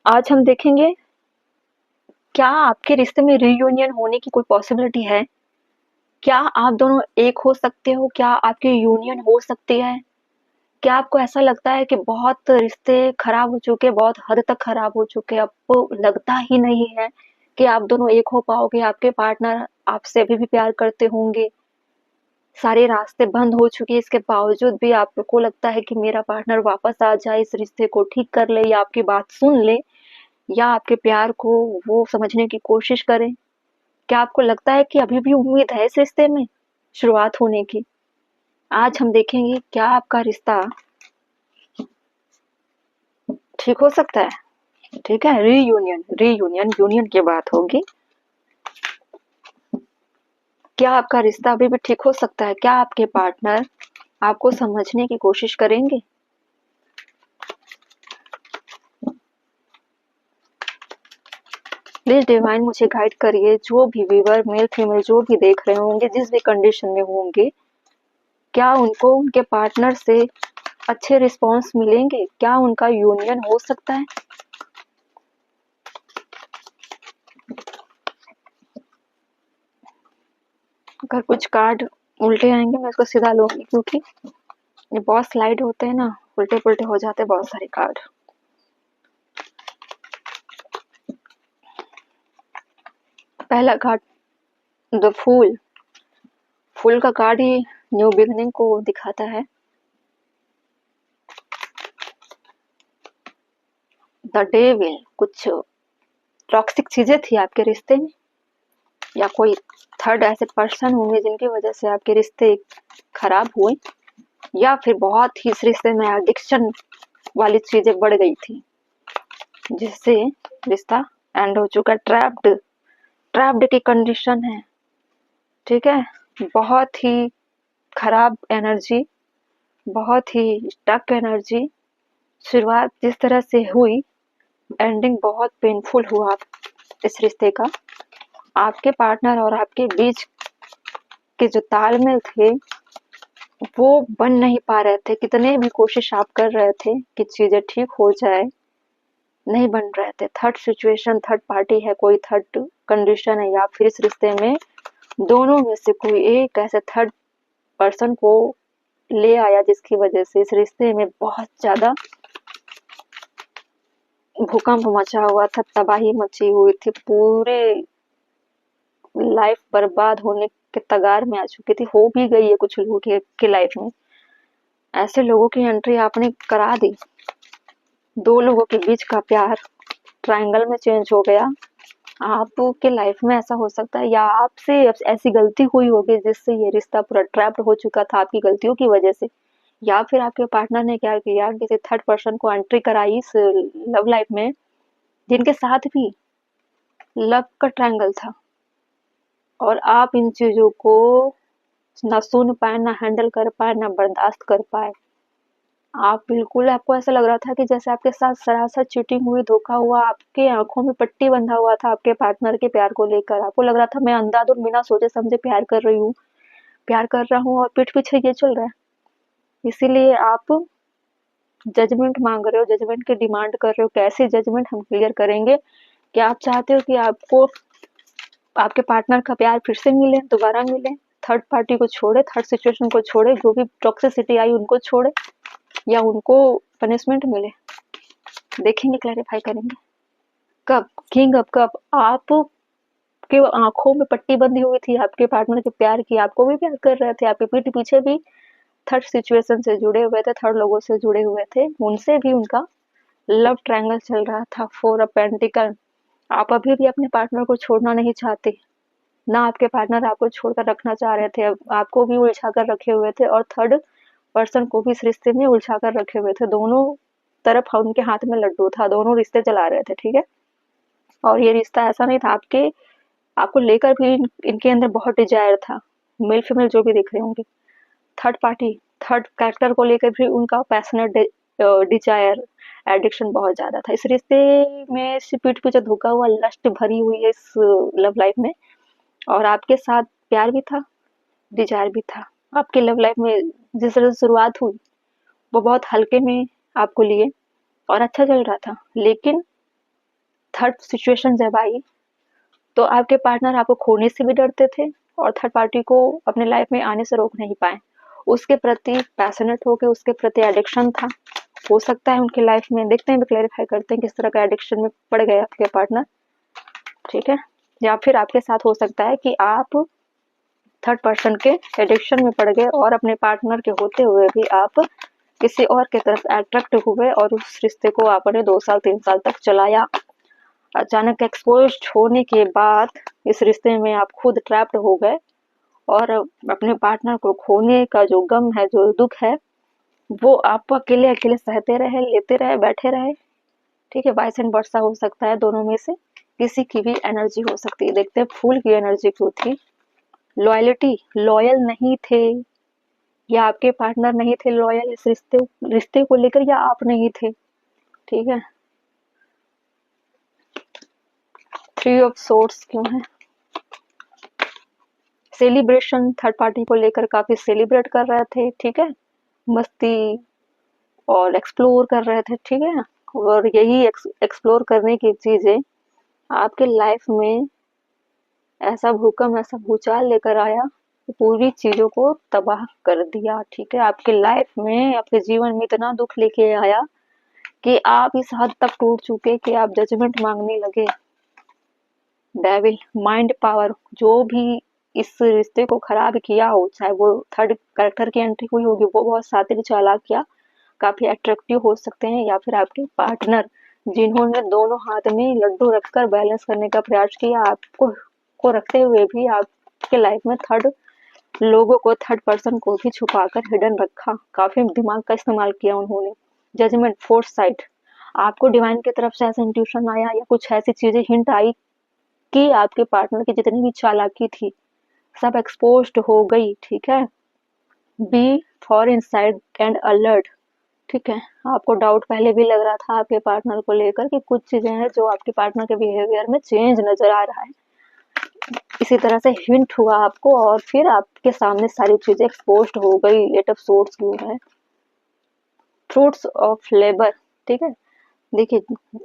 आज हम देखेंगे क्या आपके रिश्ते में रीयूनियन होने की कोई पॉसिबिलिटी है? क्या आप दोनों एक हो सकते हो? क्या आपकी यूनियन हो सकती है? क्या आपको ऐसा लगता है कि बहुत रिश्ते खराब हो चुके हैं, बहुत हद तक खराब हो चुके हैं, आपको लगता ही नहीं है कि आप दोनों एक हो पाओगे, आपके पार्टनर आपसे अभी भी प्यार करते होंगे, सारे रास्ते बंद हो चुके हैं, इसके बावजूद भी आपको लगता है कि मेरा पार्टनर वापस आ जाए, इस रिश्ते को ठीक कर ले या आपकी बात सुन ले या आपके प्यार को वो समझने की कोशिश करे? क्या आपको लगता है कि अभी भी उम्मीद है इस रिश्ते में शुरुआत होने की? आज हम देखेंगे क्या आपका रिश्ता ठीक हो सकता है। ठीक है, रीयूनियन रीयूनियन यूनियन की बात होगी। क्या आपका रिश्ता अभी भी ठीक हो सकता है? क्या आपके पार्टनर आपको समझने की कोशिश करेंगे? प्लीज डिवाइन मुझे गाइड करिए, जो भी व्यूअर मेल फीमेल जो भी देख रहे होंगे, जिस भी कंडीशन में होंगे, क्या उनको उनके पार्टनर से अच्छे रिस्पॉन्स मिलेंगे? क्या उनका यूनियन हो सकता है? अगर कुछ कार्ड उल्टे आएंगे मैं इसको सीधा लूंगी, क्योंकि ये बहुत स्लाइड होते हैं ना, उल्टे पुल्टे हो जाते हैं बहुत सारे कार्ड। पहला कार्ड द फूल। फूल का कार्ड ही न्यू बिगनिंग को दिखाता है। द डेविल, कुछ टॉक्सिक चीजें थी आपके रिश्ते में, या कोई थर्ड ऐसे पर्सन होंगे जिनकी वजह से आपके रिश्ते खराब हुए, या फिर बहुत ही इस रिश्ते में एडिक्शन वाली चीजें बढ़ गई थी जिससे रिश्ता एंड हो चुका। ट्रैप्ड, ट्रैप्ड की कंडीशन है। ठीक है, बहुत ही खराब एनर्जी, बहुत ही स्टक एनर्जी। शुरुआत जिस तरह से हुई, एंडिंग बहुत पेनफुल हुआ इस रिश्ते का। आपके पार्टनर और आपके बीच के जो तालमेल थे वो बन नहीं पा रहे थे, कितने भी कोशिश आप कर रहे थे कि चीजें ठीक हो जाए, नहीं बन रहे थे। थर्ड सिचुएशन, थर्ड पार्टी है, कोई थर्ड कंडीशन है, या फिर इस रिश्ते में दोनों में से कोई एक ऐसे थर्ड पर्सन को ले आया जिसकी वजह से इस रिश्ते में बहुत ज्यादा भूकंप मचा हुआ था, तबाही मची हुई थी, पूरे लाइफ बर्बाद होने के कगार में आ चुकी थी, हो भी गई है कुछ लोगों की लाइफ में। ऐसे लोगों की एंट्री आपने करा दी। दो लोगों के बीच का प्यार ट्रायंगल में चेंज हो गया। आपके लाइफ में ऐसा हो सकता है, या आपसे ऐसी गलती हुई होगी जिससे ये रिश्ता पूरा ट्रैप्ड हो चुका था आपकी गलतियों की वजह से, या फिर आपके पार्टनर ने क्या किया, किसी थर्ड पर्सन को एंट्री कराई इस लव लाइफ में, जिनके साथ भी लव का ट्रायंगल था, और आप इन चीजों को ना सुन पाए, ना हैंडल कर पाए, ना बर्दाश्त कर पाए। आप बिल्कुल, आपको ऐसा लग रहा था कि जैसे आपके साथ सरासर चीटिंग हुई, धोखा हुआ, आपके आंखों में पट्टी बंधा हुआ था आपके पार्टनर के प्यार को लेकर। आपको लग रहा था मैं अंधाधुंध बिना सोचे समझे प्यार कर रही हूँ, प्यार कर रहा हूँ, और पीठ पीछे ये चल रहा है। इसीलिए आप जजमेंट मांग रहे हो, जजमेंट की डिमांड कर रहे हो। कैसे जजमेंट हम क्लियर करेंगे? क्या आप चाहते हो कि आपको आपके पार्टनर का प्यार फिर से मिले, दोबारा मिले, थर्ड पार्टी को छोड़े, थर्ड सिचुएशन को छोड़े, जो भी टॉक्सिसिटी आई उनको छोड़े, या उनको पनिशमेंट मिले? देखेंगे, क्लैरिफाई करेंगे। कब किंग, अब कब आप के आंखों में पट्टी बंधी हुई थी आपके पार्टनर के प्यार की, आपको भी प्यार कर रहे थे, आपके पीठ पीछे भी थर्ड सिचुएशन से जुड़े हुए थे, थर्ड लोगों से जुड़े हुए थे, उनसे भी उनका लव ट्रायंगल चल रहा था। Four of pentacle. आप अभी भी अपने पार्टनर को छोड़ना नहीं चाहते, ना आपके पार्टनर आपको छोड़कर रखना चाह रहे थे, आपको भी उलझा कर रखे हुए थे, और थर्ड पर्सन को भी इस रिश्ते में उलझा कर रखे हुए थे। दोनों तरफ उनके हाथ में लड्डू था, दोनों रिश्ते चला रहे थे। ठीक है, और ये रिश्ता ऐसा नहीं था, आपको लेकर भी इनके अंदर बहुत डिजायर था। मेल फीमेल जो भी देख रहे होंगे, थर्ड पार्टी, थर्ड कैरेक्टर को लेकर भी उनका पैशनेट डिजायर, एडिक्शन बहुत ज्यादा था। इस रिश्ते में से पीठ पीछे धोखा हुआ, लस्ट भरी हुई है इस लव लाइफ में, और आपके साथ प्यार भी था, डिजायर भी था। आपकी लव लाइफ में जिस तरह से शुरुआत हुई वो बहुत हल्के में आपको लिए और अच्छा चल रहा था, लेकिन थर्ड सिचुएशन जब आई तो आपके पार्टनर आपको खोने से भी डरते थे और थर्ड पार्टी को अपने लाइफ में आने से रोक नहीं पाए। उसके प्रति पैशनेट हो गए, उसके प्रति एडिक्शन था। हो सकता है उनकी लाइफ में, देखते हैं, क्लैरिफाई करते हैं किस तरह का एडिक्शन में पड़ गए आपके पार्टनर, ठीक है। या फिर आपके साथ हो सकता है कि आप थर्ड पर्सन के एडिक्शन में पड़ गए और अपने पार्टनर के होते हुए भी आप किसी और की तरफ अट्रैक्ट हुए और उस रिश्ते को आपने 2 साल 3 साल तक चलाया। अचानक एक्सपोज होने के बाद इस रिश्ते में आप खुद ट्रैप्ड हो गए और अपने पार्टनर को खोने का जो गम है, जो दुख है, वो आप अकेले अकेले सहते रहे, लेते रहे, बैठे रहे, ठीक है। वाइस एंड वर्सा हो सकता है, दोनों में से किसी की भी एनर्जी हो सकती है। देखते हैं फूल की एनर्जी क्यों थी। लॉयल्टी, लॉयल नहीं थे, या आपके पार्टनर नहीं थे लॉयल इस रिश्ते को लेकर, या आप नहीं थे, ठीक है। 3 ऑफ सोर्ड्स क्यों है। सेलिब्रेशन, थर्ड पार्टी को लेकर काफी सेलिब्रेट कर रहे थे, ठीक है, मस्ती और एक्सप्लोर कर रहे थे, ठीक है। और यही एक्सप्लोर करने की चीजें आपके लाइफ में ऐसा भूकंप, ऐसा भूचाल लेकर आया कि पूरी चीजों को तबाह कर दिया, ठीक है। आपके लाइफ में, आपके जीवन में इतना दुख लेके आया कि आप इस हद तक टूट चुके कि आप जजमेंट मांगने लगे। डेविल, माइंड पावर, जो भी इस रिश्ते को खराब किया हो, चाहे वो थर्ड कैरेक्टर की एंट्री हुई होगी, वो बहुत शातिर चालाक या काफी अट्रैक्टिव हो सकते हैं, या फिर आपके पार्टनर जिन्होंने दोनों हाथ में लड्डू रखकर बैलेंस करने का प्रयास किया, आपको को रखते हुए भी आपके लाइफ में थर्ड लोगों को, थर्ड पर्सन को भी छुपाकर हिडन रखा। काफी दिमाग का इस्तेमाल किया उन्होंने। जजमेंट, फोर्थ साइड, आपको डिवाइन की तरफ से ऐसा इंट्यूशन आया या कुछ ऐसी चीजें हिंट आई कि आपके पार्टनर की जितनी भी चालाकी थी सब एक्सपोज्ड हो गई, ठीक है। B for inside and alert, ठीक है। आपको डाउट पहले भी लग रहा था आपके पार्टनर को लेकर कि कुछ चीजें हैं जो आपके पार्टनर के बिहेवियर में चेंज नजर आ रहा है। इसी तरह से हिंट हुआ आपको और फिर आपके सामने सारी चीजें एक्सपोज्ड हो गई। 8 ऑफ सोर्ड्स क्यों है। फ्रूट्स ऑफ लेबर, ठीक है। देखिए,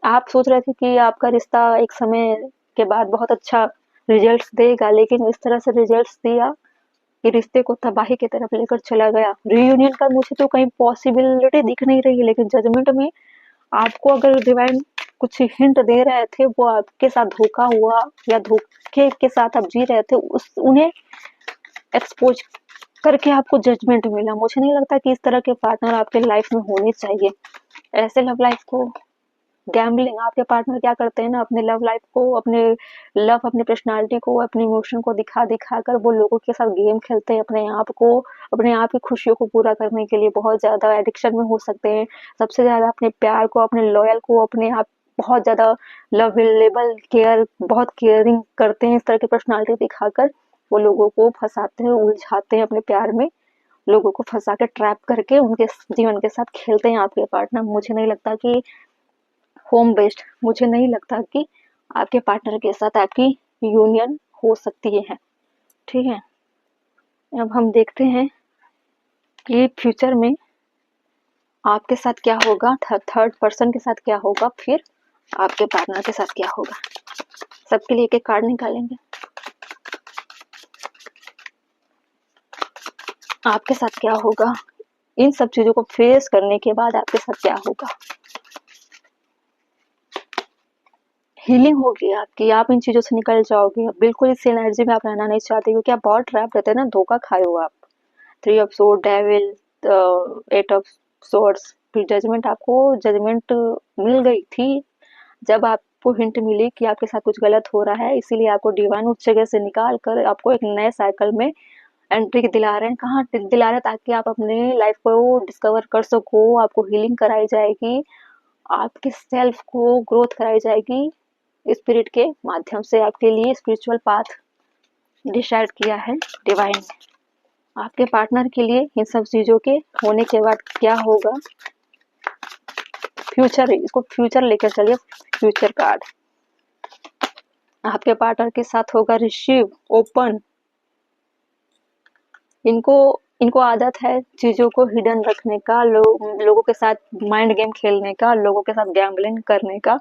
आप सोच रहे थे कि आपका रिश्ता एक समय के बाद बहुत अच्छा रिजल्ट्स देगा, लेकिन इस तरह से रिजल्ट्स दिया कि रिश्ते को तबाही की तरफ लेकर चला गया। रियूनियन का मुझे तो कहीं पॉसिबिलिटी दिख नहीं रही है, लेकिन जजमेंट में आपको अगर डिवाइन कुछ हिंट दे रहे थे, वो आपके साथ धोखा हुआ या धोखे के साथ आप जी रहे थे, उन्हें एक्सपोज करके आपको जजमेंट मिला। मुझे नहीं लगता कि इस तरह के पार्टनर आपके लाइफ में होने चाहिए। ऐसे लव लाइफ को गैम्बलिंग, आपके पार्टनर क्या करते हैं ना, अपने लव लाइफ को, अपनी पर्सनालिटी को, अपने इमोशन को दिखा दिखा कर वो लोगों के साथ गेम खेलते हैं, अपने आप की खुशियों को पूरा करने के लिए बहुत ज्यादा एडिक्शन में हो सकते हैं। सबसे ज्यादा अपने प्यार को, अपने लॉयल को, अपने आप बहुत ज्यादा लवेलेबल, बहुत केयरिंग करते हैं। इस तरह की पर्सनालिटी दिखाकर वो लोगों को फंसाते हैं, उलझाते हैं अपने प्यार में, लोगों को फंसा के ट्रैप करके उनके जीवन के साथ खेलते हैं आपके पार्टनर। मुझे नहीं लगता कि होम बेस्ड, मुझे नहीं लगता कि आपके पार्टनर के साथ आपकी यूनियन हो सकती है, ठीक है। अब हम देखते हैं कि फ्यूचर में आपके साथ क्या होगा, थर्ड पर्सन के साथ क्या होगा, फिर आपके पार्टनर के साथ क्या होगा। सबके लिए एक एक कार्ड निकालेंगे। आपके साथ क्या होगा, इन सब चीजों को फेस करने के बाद आपके साथ क्या होगा। हीलिंग होगी आपकी, आप इन चीजों से निकल जाओगे। बिल्कुल इस एनर्जी में आप रहना नहीं चाहते, क्योंकि आप बहुत ट्रैप रहते हैं ना, धोखा खाए हो आप। 3 of sword, devil, 8 of swords, फिर जजमेंट। आपको जजमेंट मिल गई थी जब आपको हिंट मिली कि आपके साथ कुछ गलत हो रहा है, इसीलिए आपको डिवाइन उस जगह से निकाल कर आपको एक नए साइकिल में एंट्री दिला रहे हैं। कहाँ दिला रहे हैं, ताकि आप अपने लाइफ को डिस्कवर कर सको, आपको हीलिंग कराई जाएगी, आपके सेल्फ को ग्रोथ कराई जाएगी। स्पिरिट के माध्यम से आपके लिए स्पिरिचुअल पाथ डिसाइड किया है डिवाइन ने। आपके पार्टनर के लिए इन सब चीजों के होने के बाद क्या होगा। फ्यूचर, इसको फ्यूचर लेकर चलिए। फ्यूचर कार्ड आपके पार्टनर के साथ होगा रिसीव, ओपन। इनको आदत है चीजों को हिडन रखने का, लोगों के साथ माइंड गेम खेलने का, लोगों के साथ गैम्बलिंग करने का,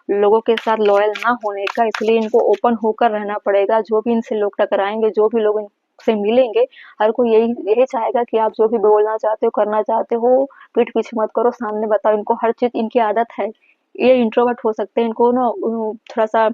लोगों के साथ लॉयल ना होने का, इसलिए इनको ओपन होकर रहना पड़ेगा। जो भी इनसे लोग टकराएंगे, जो भी लोग इनसे मिलेंगे, हर कोई यही यही चाहेगा कि आप जो भी बोलना चाहते हो, करना चाहते हो, पीठ पीछे मत करो, सामने बताओ। इनको हर चीज, इनकी आदत है, ये इंट्रोवर्ट हो सकते हैं, इनको ना थोड़ा सा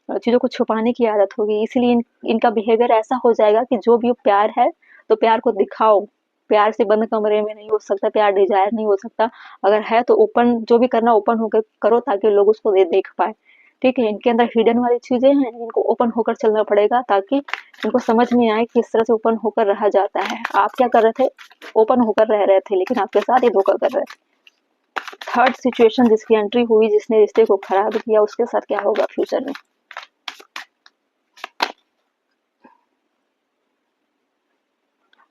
चीजों को छुपाने की आदत होगी, इसीलिए इनका बिहेवियर ऐसा हो जाएगा कि जो भी प्यार है तो प्यार को दिखाओ। प्यार से बंद कमरे में नहीं हो सकता, प्यार डिजायर नहीं हो सकता। अगर है तो ओपन, जो भी करना ओपन होकर करो, ताकि लोग उसको देख पाए। ठीक है, इनके अंदर हिडन वाली चीजें हैं, इनको ओपन होकर चलना पड़ेगा, ताकि इनको समझ में आए कि इस तरह से ओपन होकर रहा जाता है। आप क्या कर रहे थे? ओपन होकर रह रहे थे, लेकिन आपके साथ ही धोखा कर रहे थे। थर्ड सिचुएशन जिसकी एंट्री हुई, जिसने रिश्ते को खराब किया, उसके साथ क्या होगा फ्यूचर में?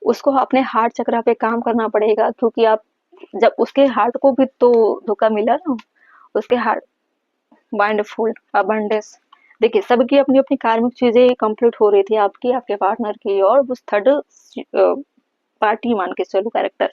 उसको अपने हार्ट चक्र पे काम करना पड़ेगा, क्योंकि आप जब उसके हार्ट को भी तो धोखा मिला ना, उसके हार्ट, माइंडफुल अबंडेंस। देखिए, सबकी अपनी अपनी कार्मिक चीजें कंप्लीट हो रही थी, आपकी, आपके पार्टनर की, और उस थर्ड पार्टी मान के चलो, कैरेक्टर,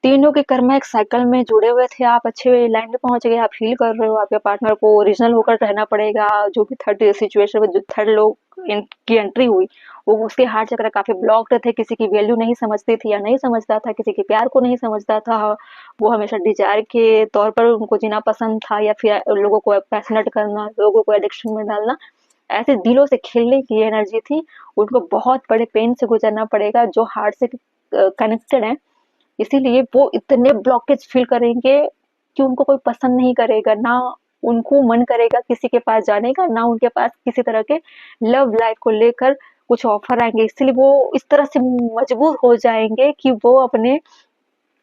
तीनों के कर्म एक साइकिल में जुड़े हुए थे। आप अच्छे लाइन पे पहुंच गए, आप फील कर रहे हो, आपके पार्टनर को ओरिजिनल होकर रहना पड़ेगा। जो भी थर्ड सिचुएशन में जो थर्ड लोग की एंट्री हुई, वो उसके हार्ट चक्र काफी ब्लॉक्ड थे, किसी की वैल्यू नहीं समझती थी या नहीं समझता था, किसी के प्यार को नहीं समझता था। वो हमेशा डिजायर के तौर पर उनको जीना पसंद था, या फिर लोगों को पैशनेट करना, लोगों को एडिक्शन में डालना, ऐसे दिलों से खेलने की एनर्जी थी। उनको बहुत बड़े पेन से गुजरना पड़ेगा, जो हार्ट से कनेक्टेड है। इसीलिए वो इतने ब्लॉकेज फील करेंगे कि उनको कोई पसंद नहीं करेगा, ना उनको मन करेगा किसी के पास जाने का, ना उनके पास किसी तरह के लव लाइफ को लेकर कुछ ऑफर आएंगे। इसलिए वो इस तरह से मजबूर हो जाएंगे कि वो अपने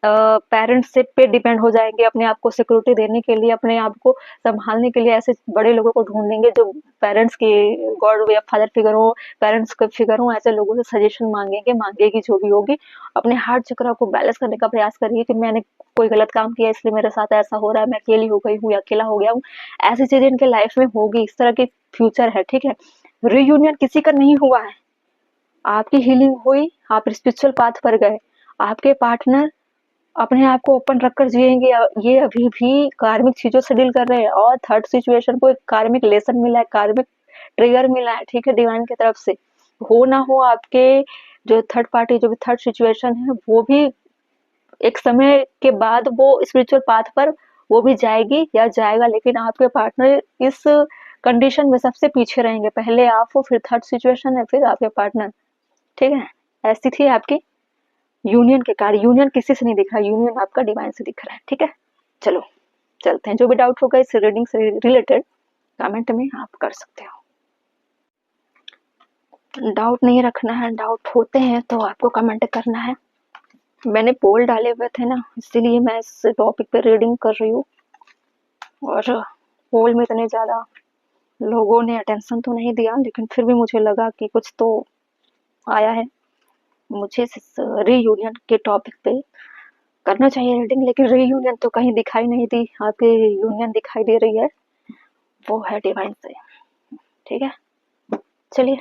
पेरेंट्स से पे डिपेंड हो जाएंगे, अपने आप को सिक्योरिटी देने के लिए, अपने आप को संभालने के लिए ऐसे बड़े लोगों को ढूंढेंगे, जो पेरेंट्स के गॉड या फादर फिगर हो, पेरेंट्स के फिगर हो, ऐसे लोगों से सजेशन मांगेंगे, मांगेगी जो भी होगी। अपने हार्ट चक्र को बैलेंस करने का प्रयास करिए कि मैंने कोई गलत काम किया, इसलिए मेरे साथ ऐसा हो रहा है, मैं अकेली हो गई हूँ या अकेला हो गया हूँ। ऐसी चीजें इनके लाइफ में होगी, इस तरह की फ्यूचर है। ठीक है, रीयूनियन किसी का नहीं हुआ है, आपकी हीलिंग हुई, आप स्पिरिचुअल पाथ पर गए, आपके पार्टनर अपने आप को ओपन रखकर जिएंगे, ये अभी भी कार्मिक चीजों से डील कर रहे हैं, और थर्ड सिचुएशन को एक कार्मिक लेसन मिला है, कार्मिक ट्रिगर मिला है। ठीक है, डिवाइन की तरफ से। हो ना हो, आपके जो थर्ड पार्टी, जो भी थर्ड सिचुएशन है, वो भी एक समय के बाद वो स्पिरिचुअल पाथ पर वो भी जाएगी या जाएगा, लेकिन आपके पार्टनर इस कंडीशन में सबसे पीछे रहेंगे। पहले आप हो, फिर थर्ड सिचुएशन है, फिर आपके पार्टनर। ठीक है, ऐसी थी आपकी यूनियन के कार्ड। यूनियन किसी से नहीं दिख रहा, यूनियन आपका डिवाइन से दिख रहा है। ठीक है, चलो चलते हैं। जो भी डाउट होगा इस रीडिंग से रिलेटेड, कमेंट में आप कर सकते हो। डाउट नहीं रखना है, डाउट होते हैं तो आपको कमेंट करना है। मैंने पोल डाले हुए थे ना, इसीलिए मैं इस टॉपिक पे रीडिंग कर रही हूँ, और पोल में इतने ज़्यादा लोगों ने अटेंशन तो नहीं दिया, लेकिन फिर भी मुझे लगा कि कुछ तो आया है। मुझे रीयूनियन के टॉपिक पे करना चाहिए रीडिंग, लेकिन रीयूनियन तो कहीं दिखाई नहीं दी। आपकी यूनियन दिखाई दे रही है, वो है डिवाइन से। ठीक है, चलिए